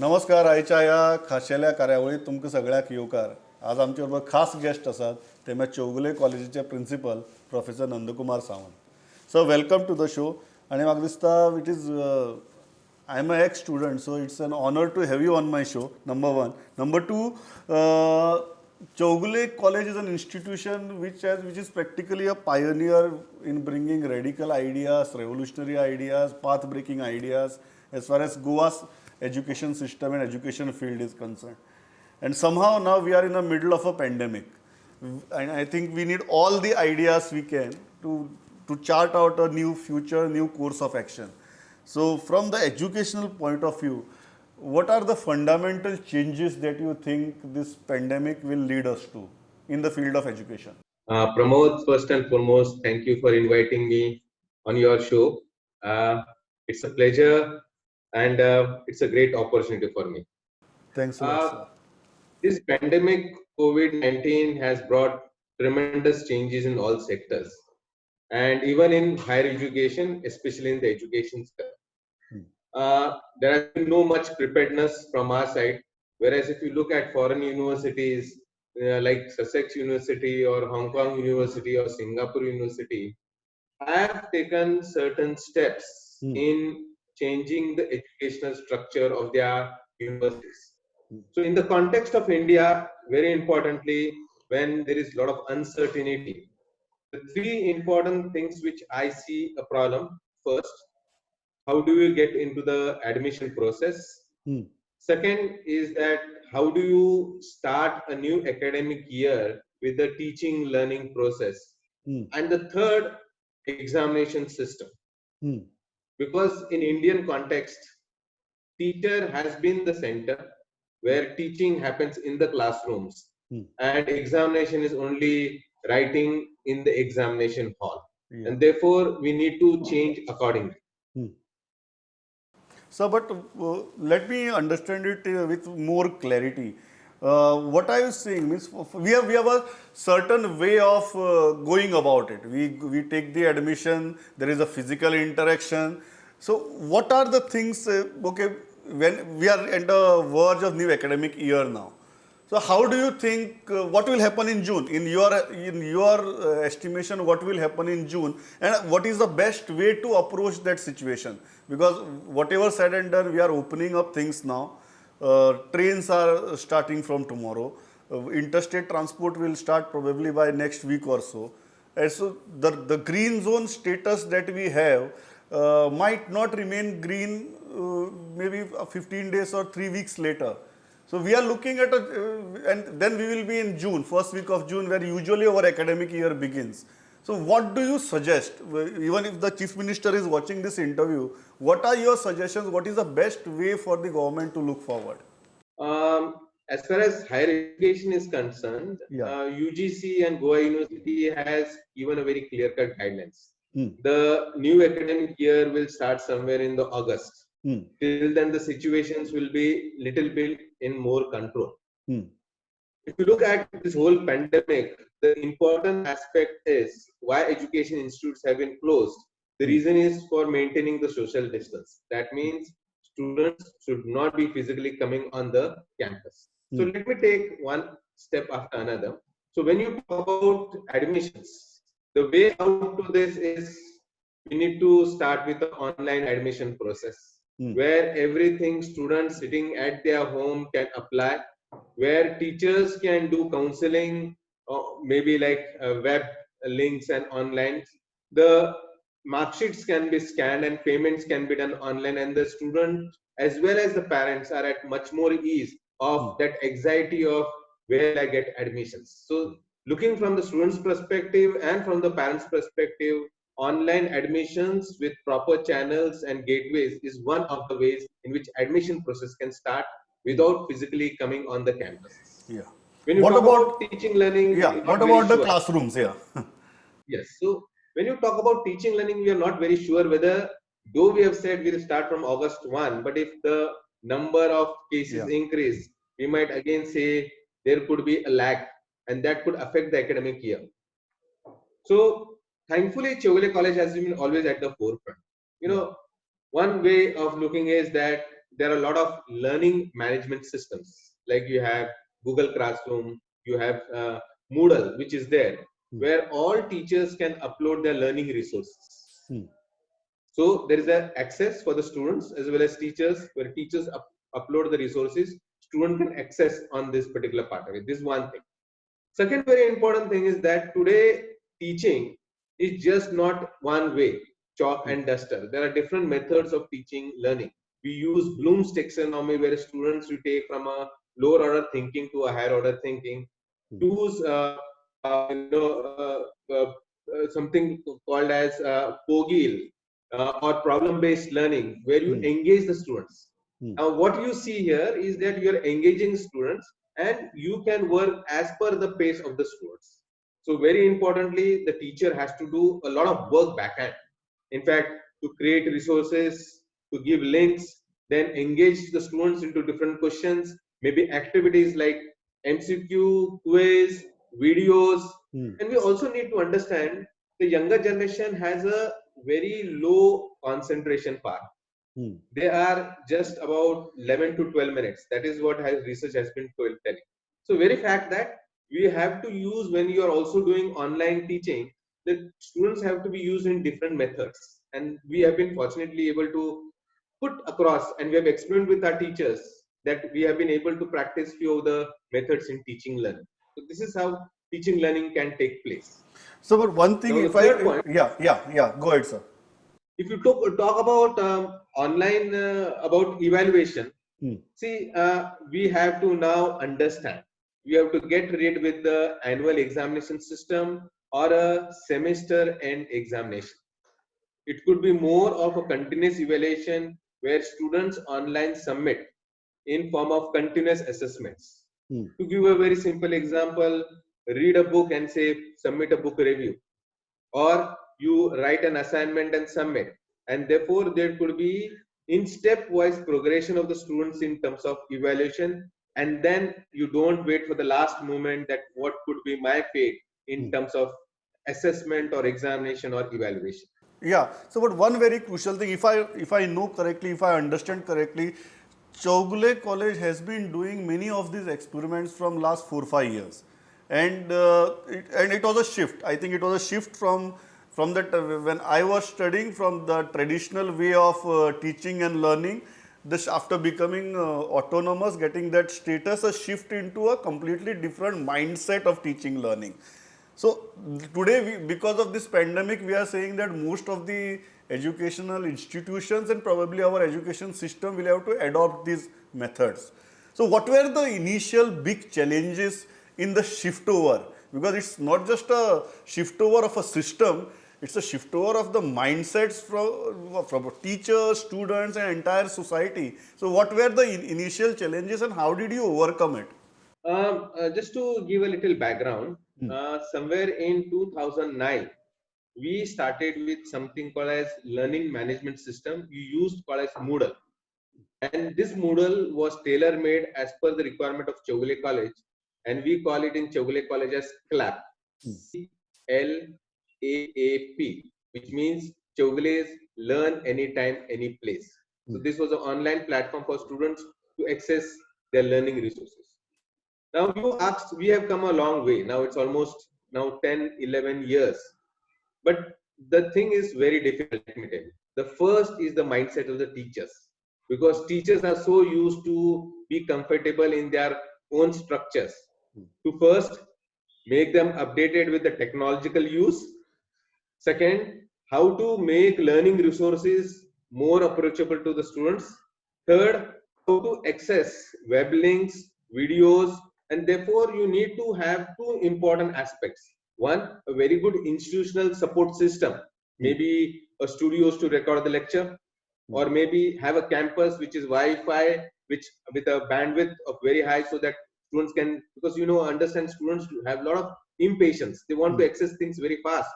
नमस्कार. आयच्या ह्या खाशेल्या कार्यावळीत तुमकां सगळ्याक येवकार. आज आमचे बरोबर खास गेस्ट आसात ते म्हळ्यार चौगुले कॉलेजीचे principal professor Nandkumar Sawant. So welcome to the show. आणि म्हाका दिसता it is I am a ex student, so it's an honour to have you on my show. Number one. Number two, Chowgule College is an institution which is practically a pioneer in bringing radical ideas, revolutionary ideas, path-breaking ideas as far as Goa's education system and education field is concerned. And somehow now we are in the middle of a pandemic. And I think we need all the ideas we can to chart out a new future, new course of action. So from the educational point of view, what are the fundamental changes that you think this pandemic will lead us to in the field of education? Pramod, first and foremost, thank you for inviting me on your show. It's a pleasure and it's a great opportunity for me. Thanks a lot, sir. This pandemic, COVID-19, has brought tremendous changes in all sectors and even in higher education, especially in the education sector. There has been no much preparedness from our side, whereas if you look at foreign universities like Sussex University or Hong Kong University or Singapore University have taken certain steps in changing the educational structure of their universities. So in the context of India, very importantly, when there is a lot of uncertainty, the three important things which I see a problem: first, how do you get into the admission process? Second is that how do you start a new academic year with the teaching learning process? And the third, examination system. Because in Indian context, teacher has been the center where teaching happens in the classrooms and examination is only writing in the examination hall. And therefore we need to change accordingly. So, but let me understand it with more clarity. What I was saying means we have a certain way of going about it. We take the admission. There is a physical interaction. So, what are the things? Okay, when we are at the verge of new academic year now. So, how do you think what will happen in June? In your estimation, what will happen in June, and what is the best way to approach that situation? Because whatever said and done, we are opening up things now. Trains are starting from tomorrow. Interstate transport will start probably by next week or so. And so the green zone status that we have might not remain green maybe 15 days or 3 weeks later. So we are looking at and then we will be in June, first week of June, where usually our academic year begins. So what do you suggest, even if the Chief Minister is watching this interview, what are your suggestions? What is the best way for the government to look forward? As far as higher education is concerned, UGC and Goa University has given a very clear-cut guidelines. The new academic year will start somewhere in the August. Till then, the situations will be little bit in more control. If you look at this whole pandemic, the important aspect is why education institutes have been closed. The reason is for maintaining the social distance. That means students should not be physically coming on the campus. So let me take one step after another. So when you talk about admissions, the way out to this is we need to start with the online admission process, where everything students sitting at their home can apply, where teachers can do counseling, or maybe like web links and online. The mark sheets can be scanned and payments can be done online, and the student as well as the parents are at much more ease of that anxiety of where I get admissions. So looking from the student's perspective and from the parents' perspective, online admissions with proper channels and gateways is one of the ways in which admission process can start without physically coming on the campus. When you talk about teaching learning, what about the classrooms? Yes. So when you talk about teaching learning, we are not very sure whether, though we have said we'll start from August 1, but if the number of cases increase, we might again say there could be a lag, and that could affect the academic year. So thankfully, Chowgule College has been always at the forefront. You know, one way of looking is that there are a lot of learning management systems, like you have Google Classroom, you have Moodle, which is there, where all teachers can upload their learning resources. So there is an access for the students as well as teachers, where teachers upload the resources, student can access on this particular part of it. This is one thing. Second very important thing is that today teaching is just not one way, chalk and duster. There are different methods of teaching learning. We use Bloom's taxonomy, where students we take from a lower order thinking to a higher order thinking. Use something called as POGIL, or problem-based learning, where you engage the students. Now, what you see here is that you are engaging students, and you can work as per the pace of the students. So very importantly, the teacher has to do a lot of work backhand. In fact, to create resources, to give links, then engage the students into different questions, maybe activities like MCQ, quiz, videos. And we also need to understand the younger generation has a very low concentration power. They are just about 11 to 12 minutes. That is what research has been telling. So very fact that we have to use, when you are also doing online teaching, the students have to be used in different methods. And we have been fortunately able to put across, and we have explained with our teachers that we have been able to practice few of the methods in teaching learning. So this is how teaching learning can take place. So, but one thing, Now, if the third point, yeah, go ahead, sir. if you talk about online, about evaluation, see, we have to now understand, we have to get rid with the annual examination system or a semester end examination. It could be more of a continuous evaluation, where students online submit in form of continuous assessments. To give a very simple example, read a book and say submit a book review, or you write an assignment and submit. And therefore there could be in stepwise progression of the students in terms of evaluation, and then you don't wait for the last moment that what could be my fate in terms of assessment or examination or evaluation. Yeah. So, but one very crucial thing, if I know correctly, if I understand correctly, Chowgule College has been doing many of these experiments from last 4 5 years, and it was a shift. I think it was a shift from that when I was studying, from the traditional way of teaching and learning. This, after becoming autonomous, getting that status, a shift into a completely different mindset of teaching learning. So today, because of this pandemic, we are saying that most of the educational institutions and probably our education system will have to adopt these methods. So what were the initial big challenges in the shift over? Because it's not just a shift over of a system, it's a shift over of the mindsets from teachers, students and entire society. So what were the initial challenges and how did you overcome it? Just to give a little background, somewhere in 2009, we started with something called as learning management system. We used called as Moodle, and this Moodle was tailor made as per the requirement of Chowgule College, and we call it in Chowgule College as CLAP, CLAAP, which means Chowgule's Learn Anytime, Any Place. So this was an online platform for students to access their learning resources. Now you asked, we have come a long way. Now it's almost now 10, 11 years. But the thing is very difficult, let me tell you. The first is the mindset of the teachers, because teachers are so used to be comfortable in their own structures. To first make them updated with the technological use. Second, how to make learning resources more approachable to the students. Third, how to access web links, videos, and therefore you need to have two important aspects. One, a very good institutional support system, maybe a studios to record the lecture, or maybe have a campus which is Wi-Fi, which with a bandwidth of very high, so that students can, because understand students have a lot of impatience. They want to access things very fast.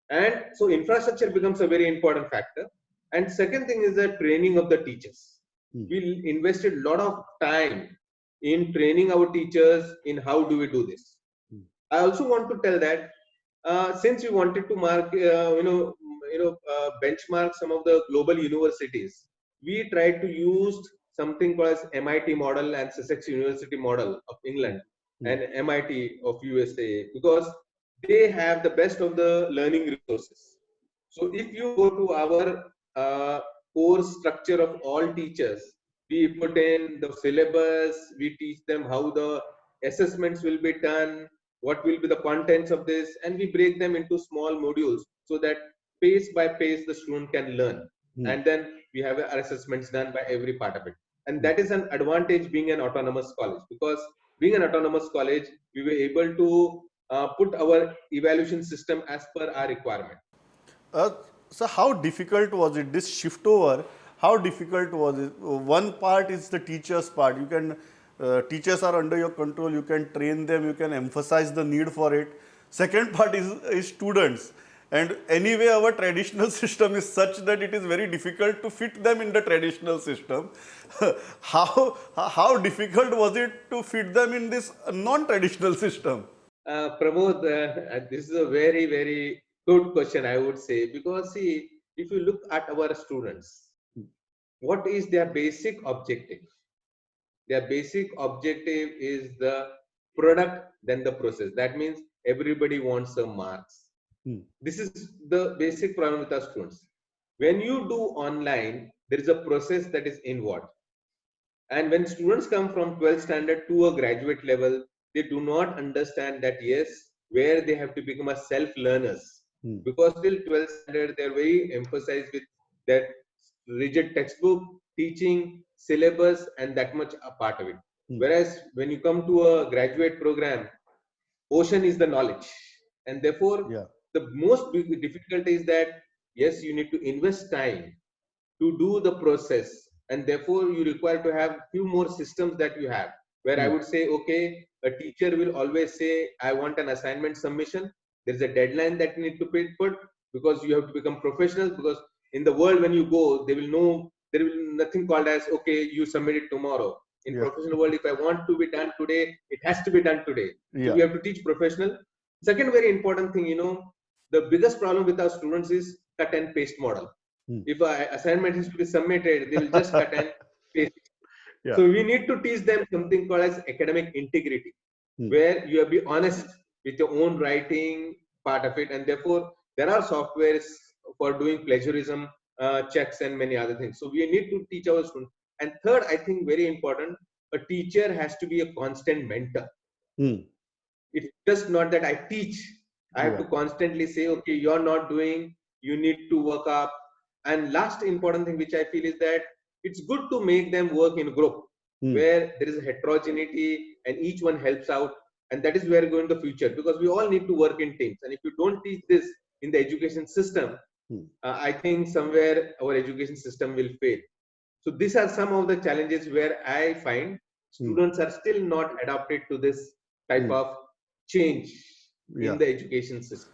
And so infrastructure becomes a very important factor. And second thing is the training of the teachers. We invested a lot of time in training our teachers in how do we do this. I also want to tell that since we wanted to mark, benchmark some of the global universities, we tried to use something called as MIT model and Sussex University model of England and MIT of USA, because they have the best of the learning resources. So if you go to our course structure of all teachers, we put in the syllabus, we teach them how the assessments will be done, what will be the contents of this, and we break them into small modules so that pace by pace the student can learn. And then we have our assessments done by every part of it. And that is an advantage being an autonomous college, because being an autonomous college, we were able to put our evaluation system as per our requirement. Uh, so how difficult was it, this shift over? How difficult was it? One part is the teachers part. You can teachers are under your control. You can train them. You can emphasize the need for it. Second part is students. And anyway, our traditional system is such that it is very difficult to fit them in the traditional system. how difficult was it to fit them in this non-traditional system? Pramod, this is a very, very good question, I would say, because see, if you look at our students, what is their basic objective? Their basic objective is the product, then the process. That means everybody wants some marks. This is the basic problem with our students. When you do online, there is a process that is involved. And when students come from 12th standard to a graduate level, they do not understand that, yes, where they have to become a self-learners. Because till 12th standard, they're very emphasized with that rigid textbook, teaching, syllabus, and that much a part of it. Whereas when you come to a graduate program, ocean is the knowledge. And therefore, the most difficult is that, yes, you need to invest time to do the process, and therefore you require to have few more systems that you have, where I would say, okay, a teacher will always say, I want an assignment submission. There's a deadline that you need to put, because you have to become professional, because in the world when you go, they will know there will be nothing called as, okay, you submit it tomorrow. In professional world, if I want to be done today, it has to be done today. So we have to teach professional. Second very important thing, the biggest problem with our students is cut and paste model. If an assignment is to be submitted, they will just cut and paste. So we need to teach them something called as academic integrity, where you have to be honest with your own writing part of it, and therefore there are softwares for doing plagiarism checks and many other things. So we need to teach our students. And third, I think very important, a teacher has to be a constant mentor. It's just not that I teach. I have to constantly say, okay, you're not doing, you need to work up. And last important thing which I feel is that it's good to make them work in a group where there is a heterogeneity and each one helps out. And that is where we go in the future, because we all need to work in teams. And if you don't teach this in the education system, I think somewhere our education system will fail. So these are some of the challenges where I find students are still not adapted to this type of change in the education system.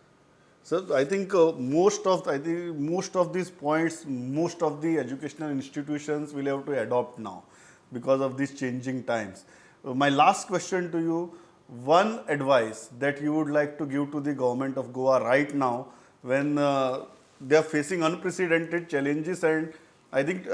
So I think most of these points, most of the educational institutions will have to adopt now because of these changing times. My last question to you: one advice that you would like to give to the government of Goa right now when they are facing unprecedented challenges, and I think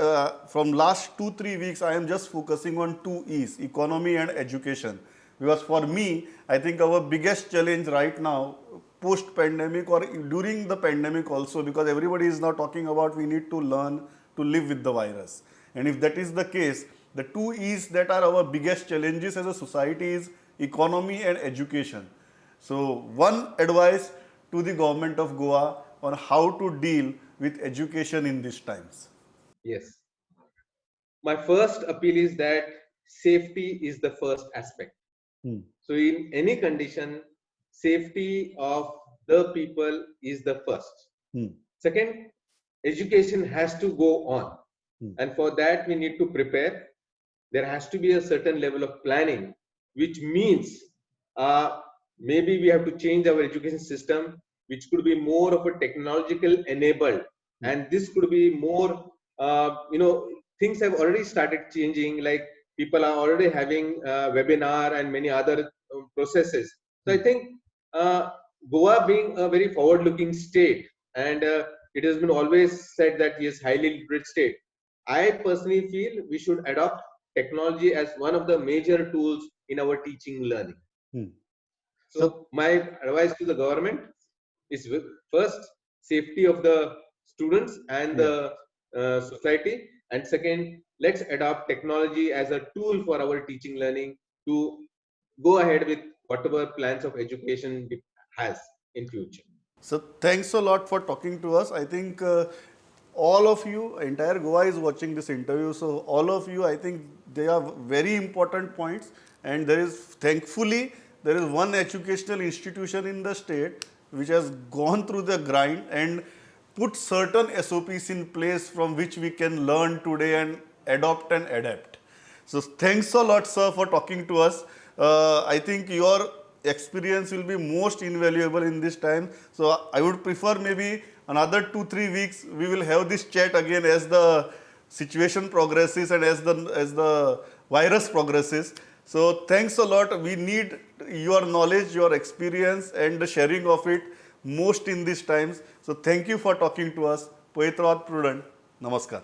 from last 2-3 weeks I am just focusing on two E's: economy and education. Because for me, I think our biggest challenge right now, post-pandemic or during the pandemic also, because everybody is now talking about we need to learn to live with the virus. And if that is the case, the two E's that are our biggest challenges as a society is economy and education. So one advice to the government of Goa on how to deal with education in these times. Yes. My first appeal is that safety is the first aspect. So in any condition, safety of the people is the first. Second, education has to go on. And for that, we need to prepare. There has to be a certain level of planning, which means maybe we have to change our education system, which could be more of a technological enabled. And this could be more, things have already started changing, like people are already having webinar and many other processes. So I think Goa being a very forward looking state, and it has been always said that he is highly literate state. I personally feel we should adopt technology as one of the major tools in our teaching learning. Hmm. So my advice to the government is first safety of the students and the society, and second, let's adopt technology as a tool for our teaching learning to go ahead with whatever plans of education it has in future. So thanks a lot for talking to us. I think all of you, entire Goa is watching this interview. So all of you, I think they are very important points. And there is, thankfully, there is one educational institution in the state which has gone through the grind and put certain SOPs in place from which we can learn today and adopt and adapt. So thanks a lot, sir, for talking to us. I think your experience will be most invaluable in this time. So I would prefer maybe another 2-3 weeks we will have this chat again as the situation progresses and as the virus progresses. So thanks a lot. We need your knowledge, your experience, and the sharing of it most in these times. So thank you for talking to us. Poetrat Prudent. Namaskar.